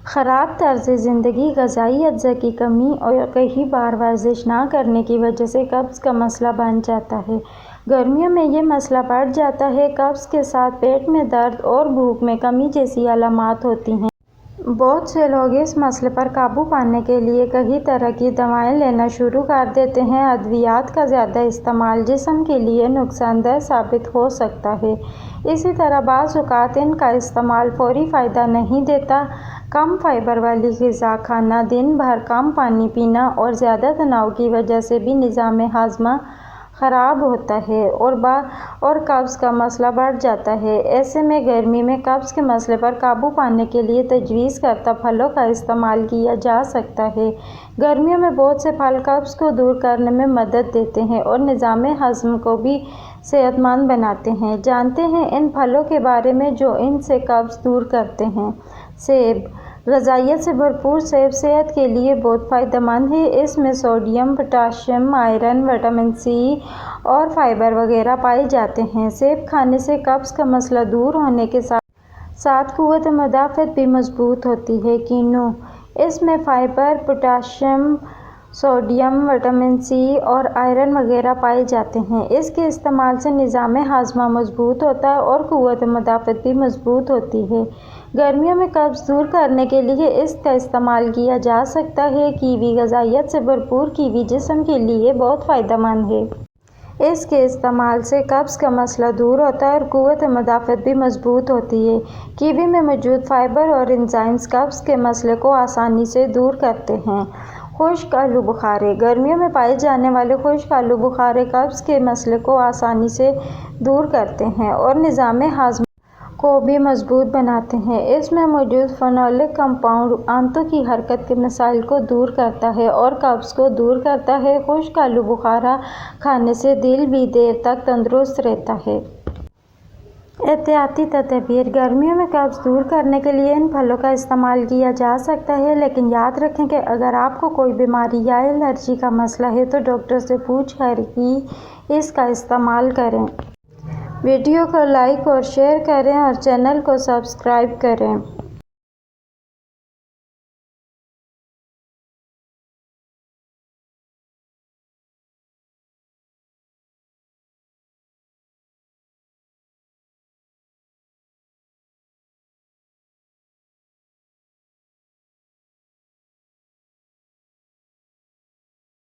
خراب طرز زندگی، غذائی اجزاء کی کمی اور کئی بار ورزش نہ کرنے کی وجہ سے قبض کا مسئلہ بن جاتا ہے۔ گرمیوں میں یہ مسئلہ بڑھ جاتا ہے۔ قبض کے ساتھ پیٹ میں درد اور بھوک میں کمی جیسی علامات ہوتی ہیں۔ بہت سے لوگ اس مسئلے پر قابو پانے کے لیے کئی طرح کی دوائیں لینا شروع کر دیتے ہیں۔ ادویات کا زیادہ استعمال جسم کے لیے نقصان دہ ثابت ہو سکتا ہے۔ اسی طرح بعض اوقات ان کا استعمال فوری فائدہ نہیں دیتا۔ کم فائبر والی غذا کھانا، دن بھر کم پانی پینا اور زیادہ تناؤ کی وجہ سے بھی نظام ہاضمہ خراب ہوتا ہے اور قبض کا مسئلہ بڑھ جاتا ہے۔ ایسے میں گرمی میں قبض کے مسئلے پر قابو پانے کے لیے تجویز کردہ پھلوں کا استعمال کیا جا سکتا ہے۔ گرمیوں میں بہت سے پھل قبض کو دور کرنے میں مدد دیتے ہیں اور نظام ہضم کو بھی صحت مند بناتے ہیں۔ جانتے ہیں ان پھلوں کے بارے میں جو ان سے قبض دور کرتے ہیں۔ سیب۔ غذائیت سے بھرپور سیب صحت کے لیے بہت فائدہ مند ہے۔ اس میں sodium, potassium, iron, vitamin C اور فائبر وغیرہ پائے جاتے ہیں۔ سیب کھانے سے قبض کا مسئلہ دور ہونے کے ساتھ ساتھ قوت مدافعت بھی مضبوط ہوتی ہے۔ کینو۔ اس میں fibre, potassium, sodium, vitamin C اور آئرن وغیرہ پائے جاتے ہیں۔ اس کے استعمال سے نظام ہاضمہ مضبوط ہوتا ہے اور قوت مدافعت بھی مضبوط ہوتی ہے۔ گرمیوں میں قبض دور کرنے کے لیے اس کا استعمال کیا جا سکتا ہے۔ کیوی۔ غذائیت سے بھرپور کیوی جسم کے لیے بہت فائدہ مند ہے۔ اس کے استعمال سے قبض کا مسئلہ دور ہوتا ہے اور قوت مدافعت بھی مضبوط ہوتی ہے۔ کیوی میں موجود فائبر اور انزائمز قبض کے مسئلے کو آسانی سے دور کرتے ہیں۔ خشک آلو بخارے۔ گرمیوں میں پائے جانے والے خشک آلو بخارے قبض کے مسئلے کو آسانی سے دور کرتے ہیں اور نظام ہاضمہ کو بھی مضبوط بناتے ہیں۔ اس میں موجود فینولک کمپاؤنڈ آنتوں کی حرکت کے مسائل کو دور کرتا ہے اور قبض کو دور کرتا ہے۔ خشک آلو بخارا کھانے سے دل بھی دیر تک تندرست رہتا ہے۔ احتیاطی تدابیر۔ گرمیوں میں قبض دور کرنے کے لیے ان پھلوں کا استعمال کیا جا سکتا ہے، لیکن یاد رکھیں کہ اگر آپ کو کوئی بیماری یا الرجی کا مسئلہ ہے تو ڈاکٹر سے پوچھ کر ہی اس کا استعمال کریں۔ ویڈیو کو لائک اور شیئر کریں اور چینل کو سبسکرائب کریں۔